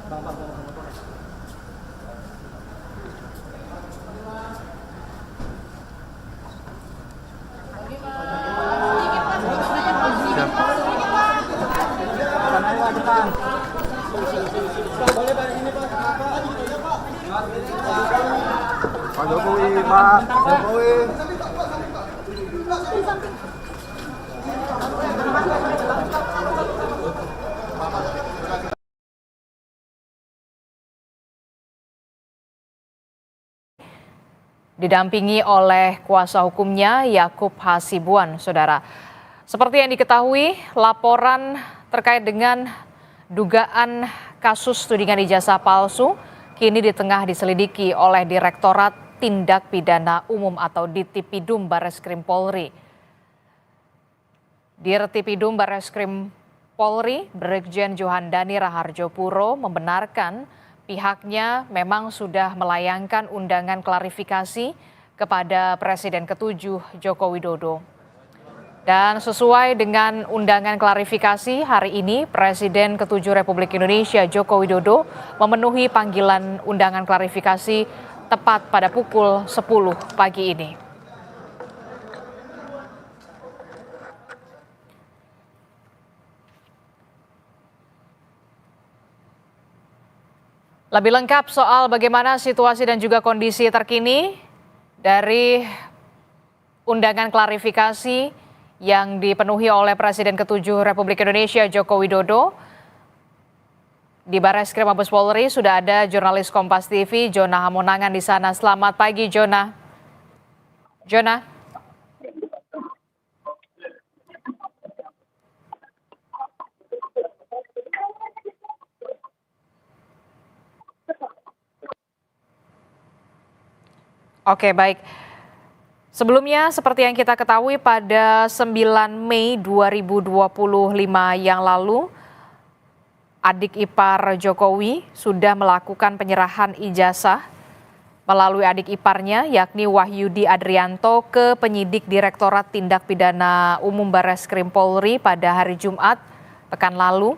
Pak Jokowi, Pak Jokowi. Didampingi oleh kuasa hukumnya Yakub Hasibuan, saudara. Seperti yang diketahui, laporan terkait dengan dugaan kasus tudingan ijazah palsu kini di tengah diselidiki oleh Direktorat Tindak Pidana Umum atau Ditipidum Barreskrim Polri. Dirtipidum Barreskrim Polri, Brigjen Johandani Raharjo Puro membenarkan pihaknya memang sudah melayangkan undangan klarifikasi kepada Presiden ke-7 Joko Widodo. Dan sesuai dengan undangan klarifikasi hari ini, Presiden ke-7 Republik Indonesia Joko Widodo memenuhi panggilan undangan klarifikasi tepat pada pukul 10 pagi ini. Lebih lengkap soal bagaimana situasi dan juga kondisi terkini dari undangan klarifikasi yang dipenuhi oleh Presiden ke-7 Republik Indonesia Joko Widodo di Barreskrim Mabes Polri sudah ada jurnalis Kompas TV Jona Hamonangan di sana. Selamat pagi Jona. Jona. Oke, baik. Sebelumnya, seperti yang kita ketahui pada 9 Mei 2025 yang lalu, adik ipar Jokowi sudah melakukan penyerahan ijazah melalui adik iparnya, yakni Wahyudi Adrianto ke penyidik Direktorat Tindak Pidana Umum Barreskrim Polri pada hari Jumat pekan lalu,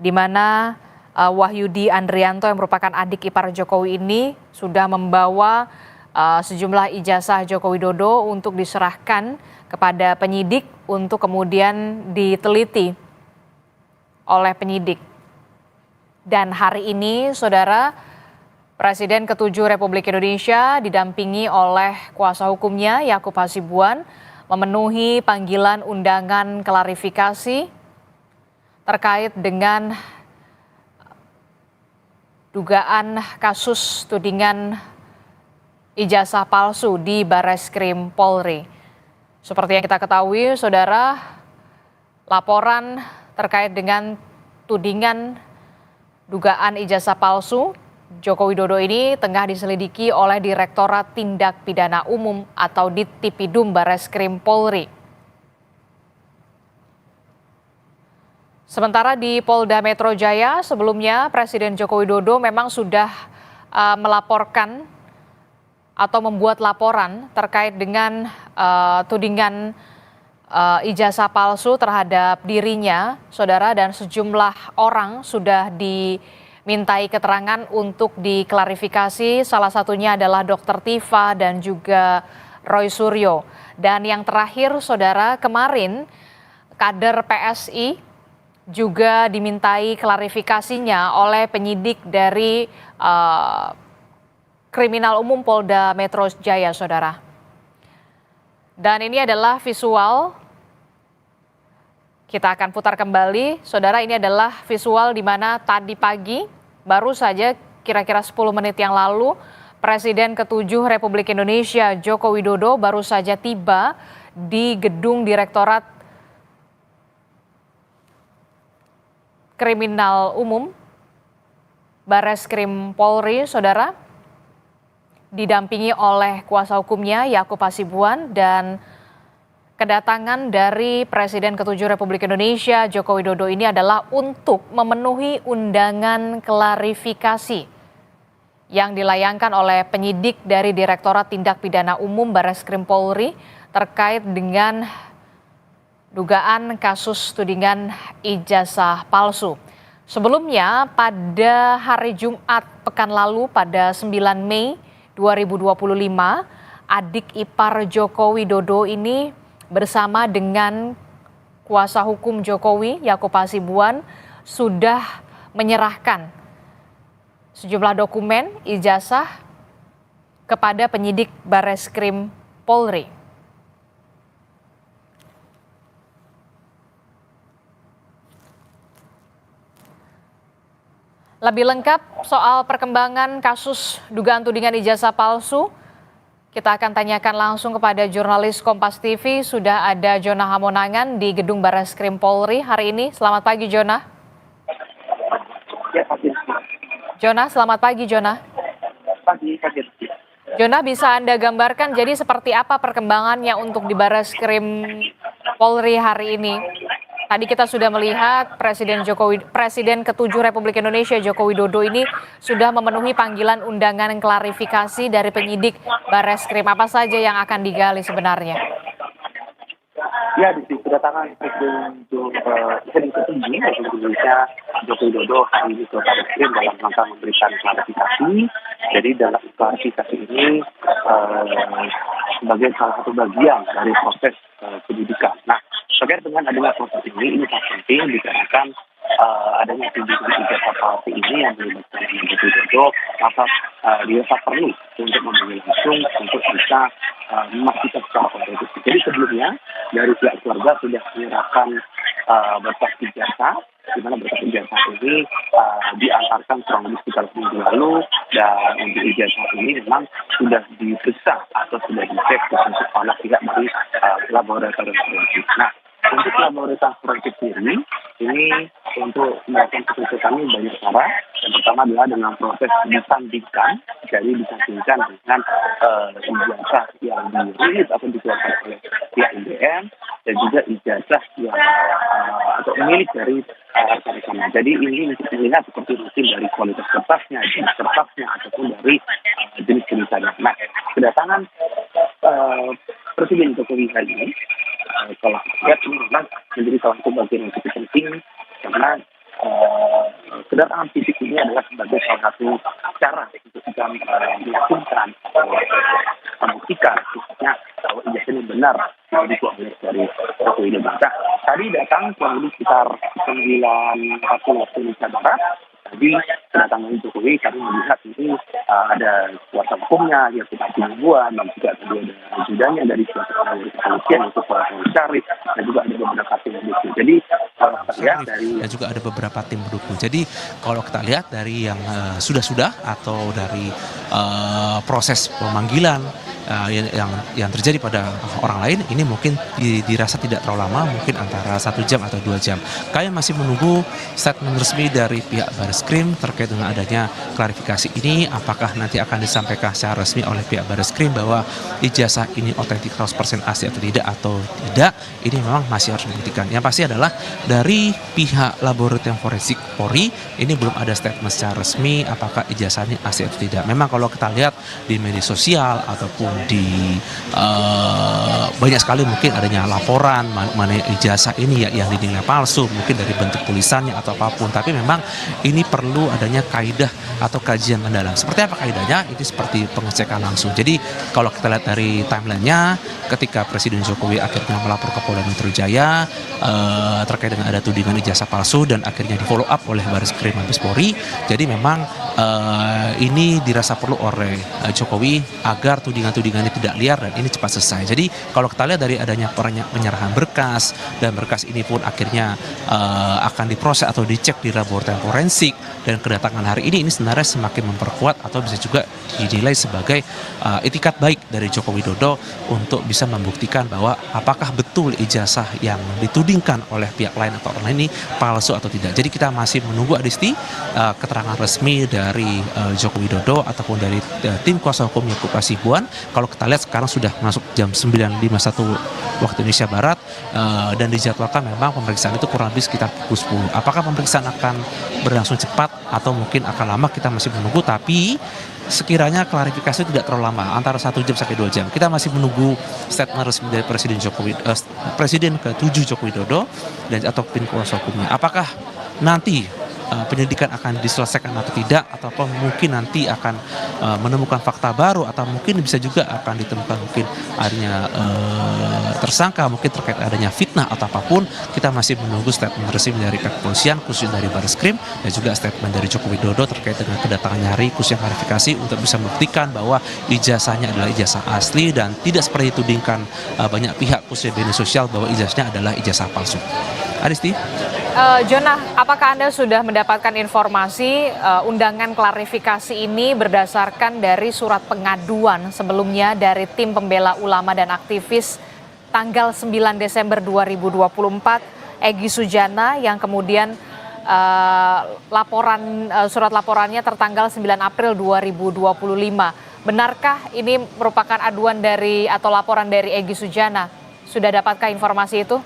di mana Wahyudi Adrianto yang merupakan adik ipar Jokowi ini sudah membawa sejumlah ijazah Joko Widodo untuk diserahkan kepada penyidik untuk kemudian diteliti oleh penyidik. Dan hari ini, saudara, Presiden ke-7 Republik Indonesia didampingi oleh kuasa hukumnya Yakub Hasibuan memenuhi panggilan undangan klarifikasi terkait dengan dugaan kasus tudingan ijazah palsu di Barreskrim Polri. Seperti yang kita ketahui, saudara, laporan terkait dengan tudingan dugaan ijazah palsu Joko Widodo ini tengah diselidiki oleh Direktorat Tindak Pidana Umum atau Ditipidum Barreskrim Polri. Sementara di Polda Metro Jaya, sebelumnya Presiden Joko Widodo memang sudah melaporkan atau membuat laporan terkait dengan tudingan ijazah palsu terhadap dirinya, saudara, dan sejumlah orang sudah dimintai keterangan untuk diklarifikasi. Salah satunya adalah Dr. Tifa dan juga Roy Suryo. Dan yang terakhir, saudara, kemarin kader PSI juga dimintai klarifikasinya oleh penyidik dari Kriminal Umum Polda Metro Jaya, saudara. Dan ini adalah visual, kita akan putar kembali, saudara. Ini adalah visual di mana tadi pagi, baru saja kira-kira 10 menit yang lalu, Presiden ke-7 Republik Indonesia Joko Widodo baru saja tiba di gedung Direktorat Kriminal Umum Barreskrim Polri, saudara, didampingi oleh kuasa hukumnya Yakub Hasibuan, dan kedatangan dari Presiden ke-7 Republik Indonesia Joko Widodo ini adalah untuk memenuhi undangan klarifikasi yang dilayangkan oleh penyidik dari Direktorat Tindak Pidana Umum Barreskrim Polri terkait dengan dugaan kasus tudingan ijazah palsu. Sebelumnya pada hari Jumat pekan lalu pada 9 Mei 2025, adik ipar Joko Widodo ini bersama dengan kuasa hukum Jokowi, Yaakob Hasibuan, sudah menyerahkan sejumlah dokumen ijazah kepada penyidik Bareskrim Polri. Lebih lengkap soal perkembangan kasus dugaan tudingan ijazah palsu, kita akan tanyakan langsung kepada jurnalis Kompas TV. Sudah ada Jona Hamonangan di Gedung Bareskrim Polri hari ini. Selamat pagi, Jona. Jona, selamat pagi, Jona. Pagi. Jona, bisa Anda gambarkan jadi seperti apa perkembangannya untuk di Bareskrim Polri hari ini? Tadi kita sudah melihat Presiden ke-7 Republik Indonesia Joko Widodo ini sudah memenuhi panggilan undangan klarifikasi dari penyidik Bareskrim. Apa saja yang akan digali sebenarnya? Ya, di kedatangan Presiden ke-7 Republik Indonesia Joko Widodo hari ini ke Bareskrim dalam rangka memberikan klarifikasi. Jadi dalam klarifikasi ini sebagai salah satu bagian dari proses penyidikan. Nah, terkait dengan adanya proses ini sangat penting dikarenakan adanya tudingan ijazah palsu ini yang melibatkan Joko Widodo, maka dirasa perlu untuk memanggil langsung untuk bisa memastikan secara otentik. Jadi sebelumnya dari pihak keluarga sudah menyerahkan berkas ijazah, di mana berkas ijazah ini diantarkan kurang lebih sekitar minggu lalu, dan untuk ijazah ini memang sudah diperiksa atau sudah dicek untuk oleh pihak dari laboratorium forensik. Nah, untuk laboratorium forensik ini untuk melakukan penelitian kami banyak cara. Yang pertama adalah dengan proses disandingkan, jadi disandingkan dengan ijazah yang dirilis atau dikeluarkan oleh pihak IDM dan juga ijazah yang atau milik dari rekan-rekannya. Jadi ini untuk melihat seperti rutin dari kualitas kertasnya, jenis kertasnya ataupun dari jenis tulisannya. Nah, kedatangan Presiden Jokowi hari ini kalau lihat ini memang menjadi salah satu bagian yang cukup penting karena kedatangan fisik ini adalah sebagai salah satu cara untuk kita meyakinkan membuktikan khususnya bahwa ijazah ini benar dibuat oleh dari Joko Widodo. Tadi datang kurang lebih sekitar 9.40 waktu Indonesia Barat. Jadi kedatangan Jokowi kami melihat ini ada kuasa hukumnya, yaitu Hasibuan, dan juga ada ajudannya dari kepolisian untuk mencari, dan juga ada beberapa tim pendukung. Jadi kalau kita lihat dari dan juga ada beberapa tim pendukung. Jadi kalau kita lihat dari yang sudah atau dari proses pemanggilan yang terjadi pada orang lain ini mungkin dirasa tidak terlalu lama, mungkin antara 1 jam atau 2 jam. Kami masih menunggu statement resmi dari pihak Bareskrim terkait dengan adanya klarifikasi ini, apakah nanti akan disampaikan secara resmi oleh pihak Bareskrim bahwa ijazah ini otentik 100% asli atau tidak, ini memang masih harus dibuktikan. Yang pasti adalah dari pihak laboratorium forensik Polri ini belum ada statement secara resmi apakah ijazah ini asli atau tidak. Memang kalau kita lihat di media sosial ataupun di banyak sekali mungkin adanya laporan mengenai ijazah ini yang dinilai palsu, mungkin dari bentuk tulisannya atau apapun, tapi memang ini perlu adanya kaidah atau kajian mendalam. Seperti apa kaidahnya? Ini seperti pengecekan langsung. Jadi kalau kita lihat dari timelinenya, ketika Presiden Jokowi akhirnya melapor ke Polda Metro Jaya terkait dengan ada tudingan ijazah palsu dan akhirnya di follow up oleh Bareskrim Mabes Polri, jadi memang ini dirasa perlu oleh Jokowi agar tudingan-tudingan ini tidak liar dan ini cepat selesai. Jadi kalau kita lihat dari adanya penyerahan berkas dan berkas ini pun akhirnya akan diproses atau dicek di laboratorium forensik, dan kedatangan hari ini sebenarnya semakin memperkuat atau bisa juga dinilai sebagai itikat baik dari Joko Widodo untuk bisa membuktikan bahwa apakah betul ijazah yang ditudingkan oleh pihak lain atau orang lain ini palsu atau tidak. Jadi kita masih menunggu Adisti keterangan resmi dari Joko Widodo ataupun dari tim kuasa hukum Yaakob Hasibuan. Kalau kita lihat sekarang sudah masuk jam 9.51 waktu Indonesia Barat dan dijadwalkan memang pemeriksaan itu kurang lebih sekitar pukul 10. Apakah pemeriksaan akan berlangsung cepat atau mungkin akan lama, kita masih menunggu, tapi sekiranya klarifikasi tidak terlalu lama, antara 1 jam sampai 2 jam. Kita masih menunggu statement resmi dari Presiden ke-7 Joko Widodo dan atau tim kuasa hukumnya. Apakah nanti penyelidikan akan diselesaikan atau tidak, ataupun mungkin nanti akan menemukan fakta baru, atau mungkin bisa juga akan ditemukan mungkin adanya tersangka, mungkin terkait adanya fitnah atau apapun. Kita masih menunggu statement resmi dari pihak kepolisian, khususnya dari Barreskrim, dan juga statement dari Joko Widodo terkait dengan kedatangannya hari khusus yang klarifikasi untuk bisa membuktikan bahwa ijazahnya adalah ijazah asli dan tidak seperti ditudingkan banyak pihak khususnya di media sosial bahwa ijazahnya adalah ijazah palsu. Adisti? Jonah, apakah Anda sudah mendapatkan informasi undangan klarifikasi ini berdasarkan dari surat pengaduan sebelumnya dari tim pembela ulama dan aktivis tanggal 9 Desember 2024, Egy Sujana, yang kemudian surat laporannya tertanggal 9 April 2025. Benarkah ini merupakan aduan dari atau laporan dari Egy Sujana? Sudah dapatkah informasi itu?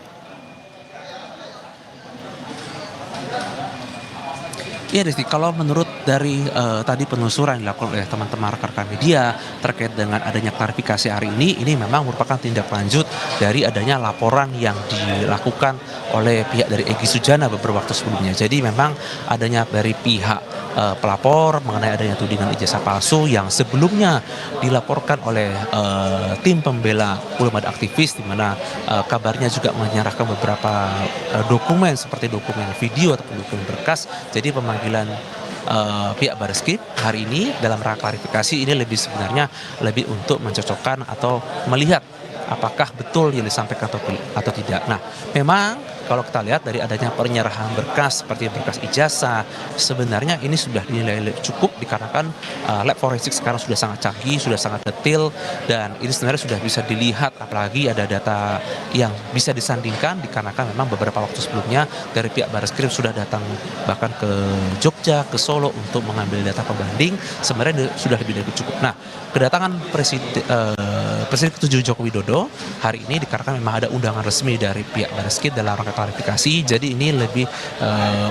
Iya Desti, kalau menurut dari tadi penelusuran yang dilakukan oleh teman-teman rekan-rekan media terkait dengan adanya klarifikasi hari ini memang merupakan tindak lanjut dari adanya laporan yang dilakukan oleh pihak dari Egy Sujana beberapa waktu sebelumnya. Jadi memang adanya dari pihak pelapor mengenai adanya tudingan ijazah palsu yang sebelumnya dilaporkan oleh tim pembela ulama dan aktivis, di mana kabarnya juga menyerahkan beberapa dokumen seperti dokumen video ataupun dokumen berkas. Jadi pemanggilan pihak Barreskrim hari ini dalam rangka klarifikasi ini sebenarnya lebih untuk mencocokkan atau melihat apakah betul yang disampaikan atau tidak. Nah, memang kalau kita lihat dari adanya penyerahan berkas seperti berkas ijazah, sebenarnya ini sudah dinilai cukup dikarenakan lab forensik sekarang sudah sangat canggih, sudah sangat detail, dan ini sebenarnya sudah bisa dilihat, apalagi ada data yang bisa disandingkan dikarenakan memang beberapa waktu sebelumnya dari pihak Barreskrim sudah datang bahkan ke Jogja, ke Solo untuk mengambil data pembanding, sebenarnya sudah lebih dari cukup. Nah, kedatangan Presiden ke-7 Joko Widodo hari ini dikarenakan memang ada undangan resmi dari pihak Barreskrim dalam rangka klarifikasi, jadi ini lebih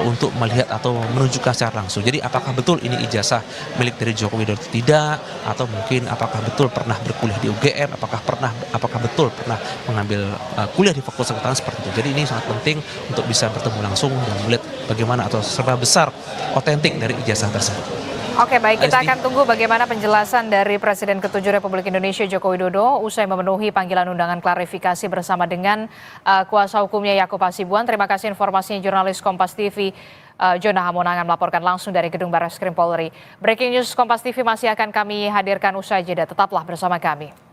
untuk melihat atau menunjukkan secara langsung. Jadi apakah betul ini ijazah milik dari Joko Widodo atau tidak, atau mungkin apakah betul pernah berkuliah di UGM, apakah betul pernah mengambil kuliah di Fakultas Kedokteran seperti itu. Jadi ini sangat penting untuk bisa bertemu langsung dan melihat bagaimana atau seberapa besar otentik dari ijazah tersebut. Oke, baik, kita akan tunggu bagaimana penjelasan dari Presiden ke-7 Republik Indonesia Joko Widodo usai memenuhi panggilan undangan klarifikasi bersama dengan kuasa hukumnya Yakub Hasibuan. Terima kasih informasinya jurnalis Kompas TV Jonah Hamonangan melaporkan langsung dari Gedung Barreskrim Polri. Breaking News Kompas TV masih akan kami hadirkan usai jeda. Tetaplah bersama kami.